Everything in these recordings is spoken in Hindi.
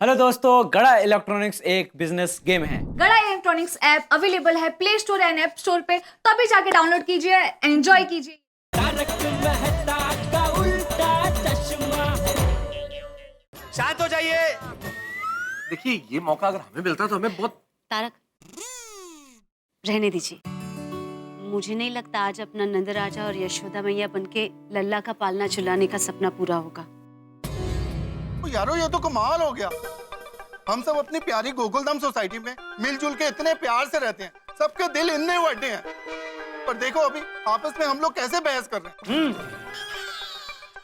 हेलो दोस्तों, गड़ा इलेक्ट्रॉनिक्स एक बिजनेस गेम है। गड़ा इलेक्ट्रॉनिक्स ऐप अवेलेबल है play store and app store पे, तो अभी जाके डाउनलोड कीजिए, एंजॉय कीजिए। शांत हो जाइए। देखिए, ये मौका अगर हमें मिलता तो हमें बहुत। तारक, रहने दीजिए। मुझे नहीं लगता आज अपना नंद राजा और यशोदा मैया बनके लल्ला का पालना चुलाने का सपना पूरा होगा। यारो, ये तो कमाल हो गया। हम सब अपनी प्यारी गोकुलधाम सोसाइटी में मिलजुल के इतने प्यार से रहते हैं, सबके दिल इतने बड़े हैं, पर देखो अभी आपस में हम लोग कैसे बहस कर रहे हैं।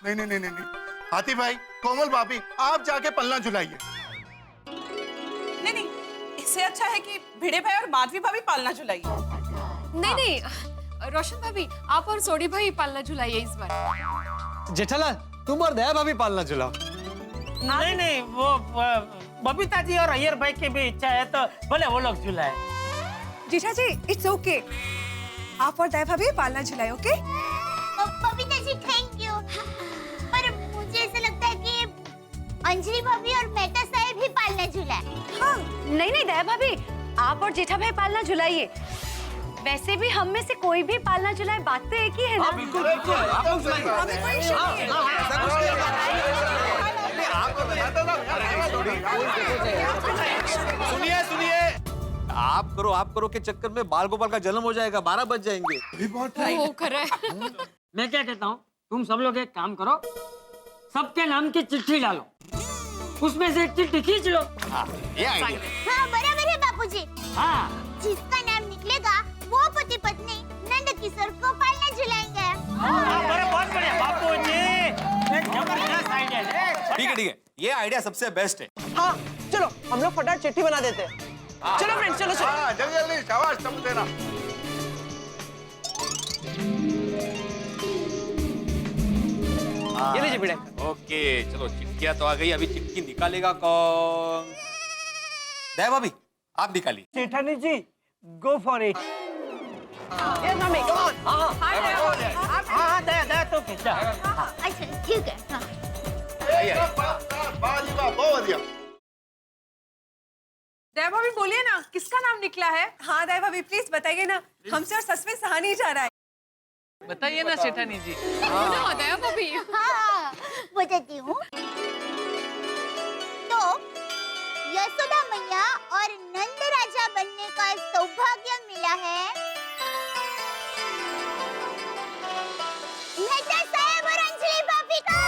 नहीं नहीं नहीं नहीं नहीं, हाथी भाई, कोमल भाभी, आप जाके पलना झुलाइए। नहीं नहीं, इससे अच्छा है कि भिड़े भाई और माधवी भाभी पालना झुलाइए। नहीं नहीं, रोशन भाभी आप और सोडी भाई पालना झुलाइए इस बार। जेठालाल, तुम और दया भाभी पालना झुलाओ। नहीं नहीं, वो बबीता जी और अय्यर भाई की भी इच्छा है तो बोले वो लोग झुलाए। जीठा जी, इट्स ओके। आप और दया भाभी पालना झुलाए, okay? Babita ji thank you, पर मुझे ऐसा लगता है कि अंजलि भाभी और मेहता साहब भी पालना झुलाए। हाँ, नहीं नहीं दया भाभी, आप और जेठा भाई पालना झुलाइए। वैसे भी हम में से कोई भी पालना झुलाए, बात तो एक ही है ना। बिल्कुल बिल्कुल, हमें कोई इशू नहीं है। सुनिए सुनिए, आप करो के चक्कर में बाल गोपाल का जन्म हो जाएगा, 12 बज जाएंगे। वो कर रहा है। मैं क्या कहता हूँ, तुम सब लोग एक काम करो, सबके नाम की चिट्ठी डालो, उसमें से एक चिट्ठी खींच लो। ये आइडिया। हाँ बराबर है बापूजी। हाँ, जिसका नाम निकलेगा वो पति पत्नी नंद किशोर को पालना झुलाएंगे। बहुत बढ़िया बापूजी, एक जबरदस्त आइडिया है। ठीक है, ये आइडिया सबसे बेस्ट है। हाँ, चलो हम लोग फटाफट चिट्ठी बना देते हैं। चलो फ्रेंड्स, चलो चलो। हाँ, जल्दी जल्दी, शाबाश, सब देना। ये लीजिए भिड़े। ओके, चलो चिट्ठियां तो आ गई, अभी चिट्ठी निकालेगा कौन? दया भाभी, आप निकालिए। जेठानी जी, गो फॉर इट। ये मम्मी, कम ऑन। हाँ, दया तो खींचा। अच्छा ठीक है। हाँ। बहुत बढ़िया। दया भाभी बोलिए ना, किसका नाम निकला है? हाँ दया भाभी, प्लीज बताइए ना, हमसे और सच में सहा नहीं जा रहा है। बताइए ना सेठानी जी। ना दया भाभी। हाँ, बताती हूँ। तो यशोदा मैया और नंद राजा बनने का सौभाग्य मिला है मेहता साहब और अंजलि भाभी को।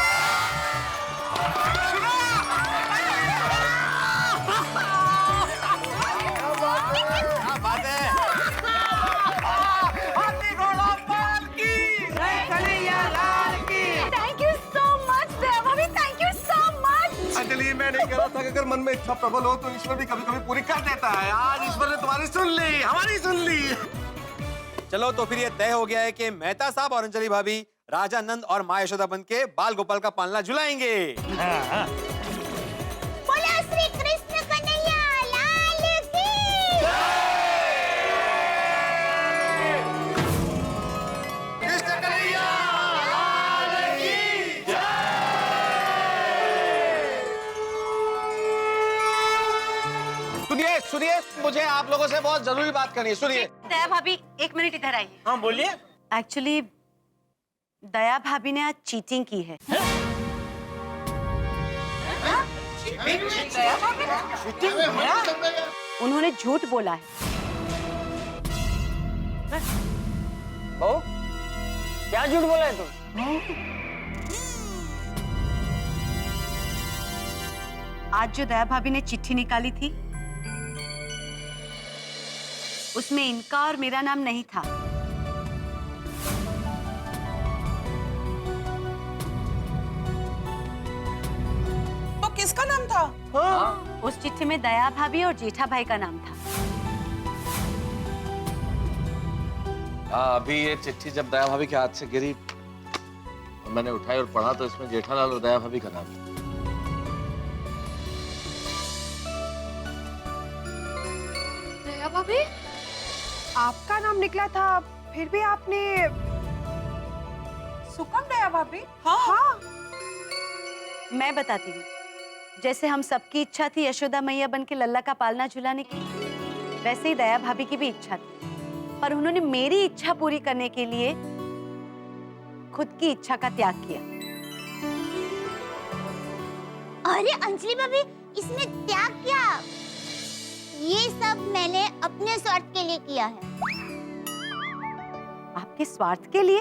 क्या बात है? थैंक यू सो मच दया भाभी, thank you so much. Anjali, मैं नहीं कह रहा था कि अगर मन में इच्छा प्रबल हो तो ईश्वर भी कभी कभी पूरी कर देता है। आज ईश्वर ने तुम्हारी सुन ली, हमारी सुन ली। चलो तो फिर ये तय हो गया है कि मेहता साहब और अंजलि भाभी राजा नंद और माँ यशोदा बन के बाल गोपाल का पालना झुलाएंगे। बोलो श्री कृष्ण कन्हैया लाल की। कृष्ण कन्हैया लाल की जय। सुनिए सुनिए, मुझे आप लोगों से बहुत जरूरी बात करनी है। सुनिए। दया भाभी, 1 मिनट इधर आइए। हाँ बोलिए। एक्चुअली दया भाभी ने आज चीटिंग की है। उन्होंने झूठ बोला है। ओ, क्या झूठ बोला है तुम? आज जो दया भाभी ने चिट्ठी निकाली थी, उसमें इनका और मेरा नाम नहीं था। तो किसका नाम था? उस चिट्ठी में दया भाभी और जेठा भाई का नाम था। हाँ, अभी ये चिट्ठी जब दया भाभी के हाथ से गिरी और मैंने उठाई और पढ़ा तो इसमें जेठालाल और दया भाभी का नाम था। दया भाभी, आपका नाम निकला था, फिर भी आपने सुकम दया भाभी? हाँ। मैं बताती हूँ। जैसे हम सबकी इच्छा थी यशोदा मैया बन के लल्ला का पालना झुलाने की, वैसे ही दया भाभी की भी इच्छा थी, पर उन्होंने मेरी इच्छा पूरी करने के लिए खुद की इच्छा का त्याग किया। अरे अंजलि भाभी, इसमें त्याग क्या? ये सब मैंने अपने स्वार्थ के लिए किया है। आपके स्वार्थ के लिए?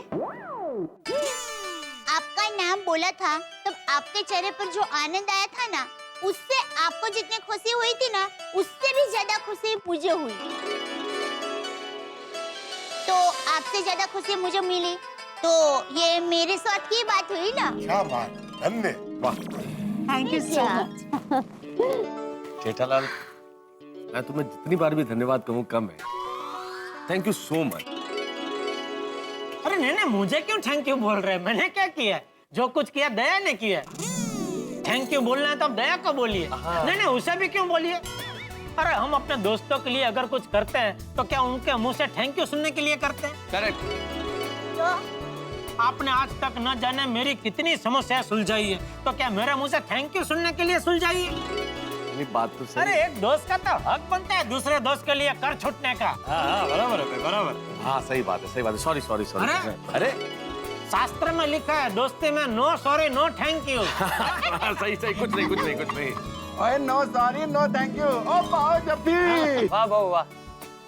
आपका नाम बोला था तब आपके चेहरे पर जो आनंद आया था ना, उससे आपको जितनी खुशी हुई थी ना, उससे भी ज्यादा खुशी मुझे हुई। तो आपसे ज्यादा खुशी मुझे मिली, तो ये मेरे स्वार्थ की बात हुई ना। क्या बात, धन्य, वाह। Thank you so much. Jethalal, मैं तुम्हें जितनी बार भी धन्यवाद कहूँ कम है। Thank you so much. अरे नहीं, मुझे क्यों थैंक यू बोल रहे हैं? मैंने क्या किया है? जो कुछ किया दया ने किया है। थैंक यू बोलना है तो अब दया को बोलिए। नहीं, उसे भी क्यों बोलिए? अरे हम अपने दोस्तों के लिए अगर कुछ करते हैं तो क्या उनके मुंह से थैंक यू सुनने के लिए करते हैं? करेक्ट। आपने आज तक न जाने मेरी कितनी समस्या सुलझाई है, तो क्या मेरे मुंह से थैंक यू सुनने के लिए सुलझाई है? बात तो सही। अरे एक दोस्त का तो हक बनता है दूसरे दोस्त के लिए कर छूटने का। बराबर है, बराबर। हाँ सही बात है, सही बात है। Sorry sorry sorry. अरे शास्त्र में लिखा है दोस्ती में no sorry no thank you. सही सही, कुछ नहीं कुछ नहीं कुछ नहीं। ओए no sorry no thank you. ओ पाओ जब भी। वाह बहू वाह,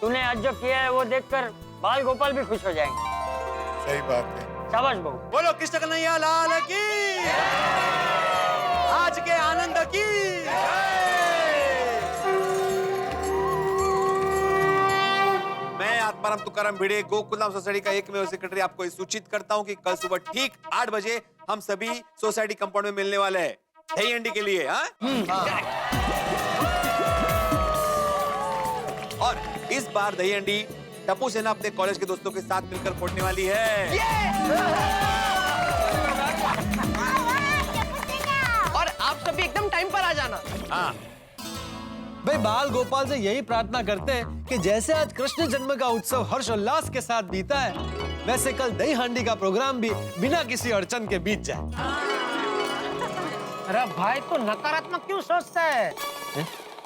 तूने आज जो किया है वो देखकर बाल गोपाल भी खुश हो जाएंगे। सही बात है। शाबाश बहू। बोलो कृष्ण कन्हैया लाल की, आज के आनंद की। मैं आत्माराम तुकाराम भिड़े गोकुलधाम सोसाइटी का एकमेव सेक्रेटरी आपको सूचित करता हूं कि कल सुबह ठीक 8 बजे हम सभी सोसाइटी कंपाउंड में मिलने वाले हैं दही हंडी के लिए। और इस बार दही हंडी टप्पू सेना अपने कॉलेज के दोस्तों के साथ मिलकर फोड़ने वाली है। और आप सभी एकदम टाइम पर आ जाना। हाँ भाई बाल गोपाल से यही प्रार्थना करते हैं कि जैसे आज कृष्ण जन्म का उत्सव हर्षोल्लास के साथ बीता है, वैसे कल दही हांडी का प्रोग्राम भी बिना किसी अड़चन के बीत जाए। अरे भाई तू नकारात्मक क्यों सोचता है?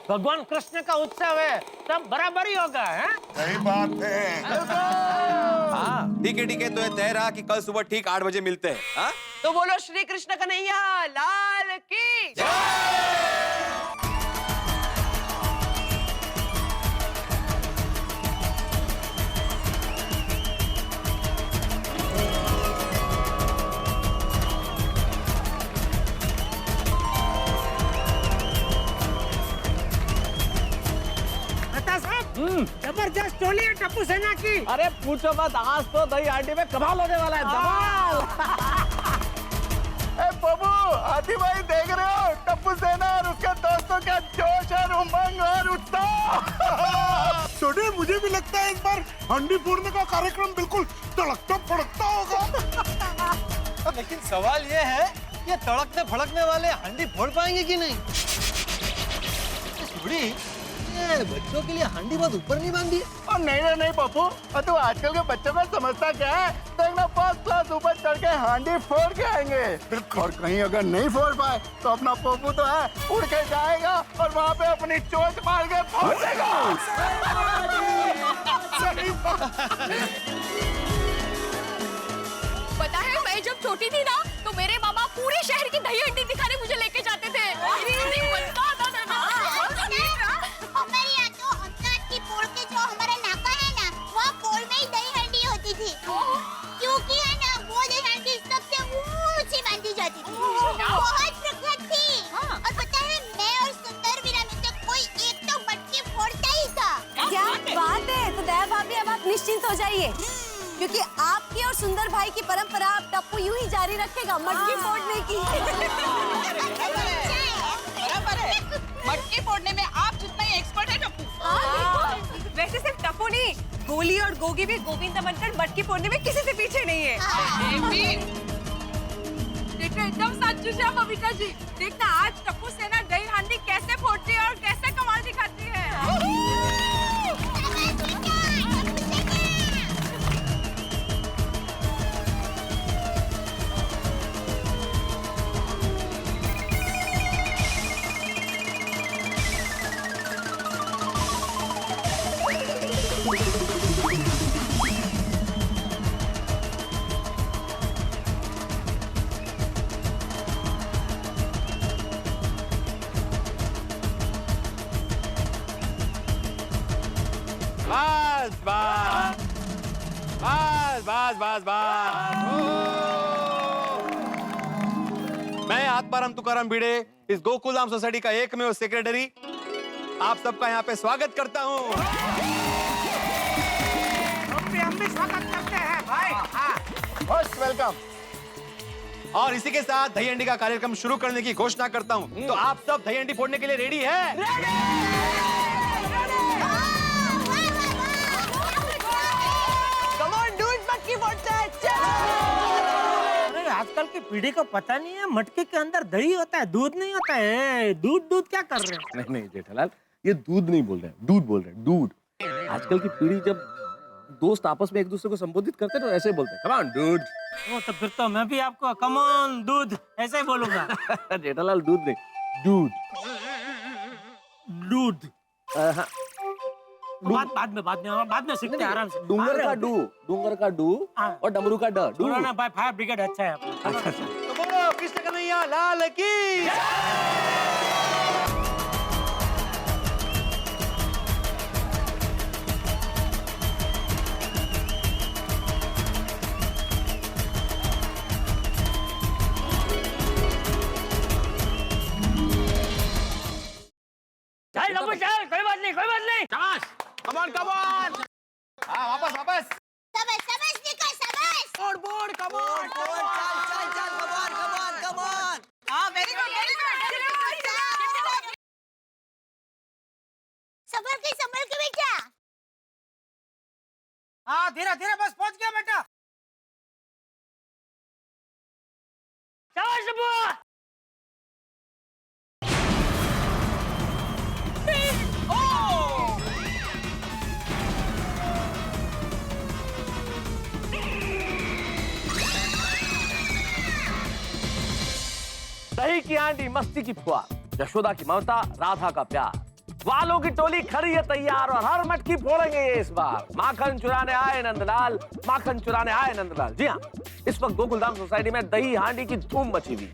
भगवान कृष्ण का उत्सव है, सब बराबर ही होगा। सही बात है। हाँ ठीक है, तो ये तय रहा कि कल सुबह ठीक 8 बजे मिलते हैं। हाँ? तो बोलो श्री कृष्ण कन्हैया लाल की जय। जबरदस्त टोली है टप्पू सेना की। अरे पूछो मत, आज तो दही हांडी में कमाल होने वाला है, धमाल। ए बाबू, हाथी भाई देख रहे हो टप्पू सेना और उसके दोस्तों का जोश और उमंग और उत्साह। छोटे, मुझे भी लगता है इस बार हांडी फोड़ने का कार्यक्रम बिल्कुल तड़कता फड़कता होगा। लेकिन सवाल ये है कि तड़कने फड़कने वाले हांडी फोड़ पाएंगे कि नहीं? बच्चों के लिए हांडी बहुत ऊपर नहीं बांधी। और नहीं पप्पू, और तू आजकल के बच्चों को समझता क्या है? देखना फर्स्ट क्लास ऊपर चढ़ के हांडी फोड़ के आएंगे। और कहीं अगर नहीं फोड़ पाए तो अपना पप्पू तो है, उड़ के जाएगा और वहाँ पे अपनी चोंच मार के फोड़ देगा। पता है मैं जब छोटी थी ना, तो मेरे मामा पूरे शहर की दही हंडी दिखाने मुझे लेके जाते थे। हमारे यहाँ तो अमदावाद की पोल के जो हमारा नाका है ना, वहाँ पोल में ही दही हंडी होती थी। क्योंकि है ना, वो दही हंडी सबसे ऊंची बांधी जाती थी, बहुत प्रख्यात थी। और पता है, मैं और सुंदर वीरा में से कोई एक तो मटकी फोड़ता ही था। क्या बात है? तो दया भाभी अब आप निश्चिंत हो जाइए, क्योंकि आपकी और सुंदर भाई की परंपरा अब टप्पू यूं ही जारी रखेगा मटकी फोड़ने की। बराबर है, मटकी फोड़ने में आप जितना ही एक्सपर्ट है टप्पू। वैसे सिर्फ टप्पू नहीं, गोली और गोगी भी गोविंदा बनकर मटकी फोड़ने में किसी से पीछे नहीं है। देखो एकदम सच्चू है बबीता जी। देखना आज टप्पू सेना दही हांडी कैसे फोड़ती है और कैसे कमाल दिखाती है। बस बस बस बस बस बस। मैं आत्माराम तुकाराम भिड़े इस गोकुलधाम सोसाइटी का एकमेव सेक्रेटरी आप सबका यहाँ पे स्वागत करता हूँ। हम भी स्वागत करते हैं भाई। Most welcome. और इसी के साथ दही हंडी का कार्यक्रम शुरू करने की घोषणा करता हूँ। तो आप सब दही हंडी फोड़ने के लिए रेडी है? अरे आजकल की पीढ़ी को पता नहीं है मटके के अंदर दही होता है, दूध नहीं होता है। दूध क्या कर रहे हैं? नहीं जेठालाल, ये दूध नहीं बोल रहे हैं, दूध बोल रहे हैं, दूध। आजकल की पीढ़ी जब दोस्त आपस में एक दूसरे को संबोधित करते हैं तो ऐसे बोलते हैं, कम ऑन डूड। तो फिर तो मैं भी आपको कम ऑन दूध ऐसे ही बोलूंगा। जेठालाल दूध नहीं, दूध। दूध बाद में सीखते हैं आराम से। डूंगर का डू और डमरू का ड। ना भाई, फायर ब्रिगेड अच्छा है अपना। तो बोलो कृष्ण कन्हैया लाल की। कोई बात नहीं। Come on. हाँ वापस। सबस सबस निकल सबस। बोर्ड कम ऑन हाँ वेरी गुड संभल के बेटा। हाँ धीरे बस पहुंच गया बेटा। शाबाश बुआ। दही की हांडी, मस्ती की फुआ, यशोदा की ममता, राधा का प्यार, वालों की टोली खड़ी है तैयार और हर मटकी फोड़ेंगे ये इस बार। माखन चुराने आए नंदलाल। जी हाँ, इस वक्त गोकुलधाम सोसाइटी में दही हांडी की धूम मची हुई है।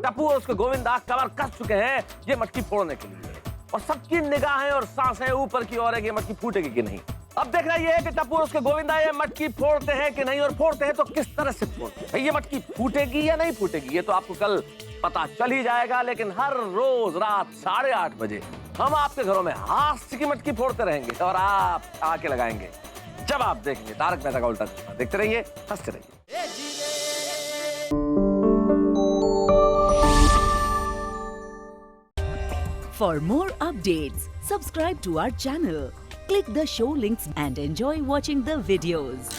टप्पू और उसके गोविंदा कमर कस चुके हैं ये मटकी फोड़ने के लिए और सबकी निगाहें और सांसें ऊपर की ओर है कि ये मटकी फूटेगी कि नहीं। अब देखना ये है कि टप्पू और उसके गोविंदा ये मटकी फोड़ते हैं कि नहीं, और फोड़ते हैं तो किस तरह से फोड़ते हैं। ये मटकी फूटेगी या नहीं फूटेगी ये तो आपको कल पता चल ही जाएगा, लेकिन हर रोज रात 8:30 बजे हम आपके घरों में हास्य की मटकी फोड़ते रहेंगे और आप आके लगाएंगे जब आप देखेंगे तारक मेहता का उल्टा चश्मा। देखते रहिए, हंसते रहिए। For more updates, subscribe to our channel, click the show links and enjoy watching the videos.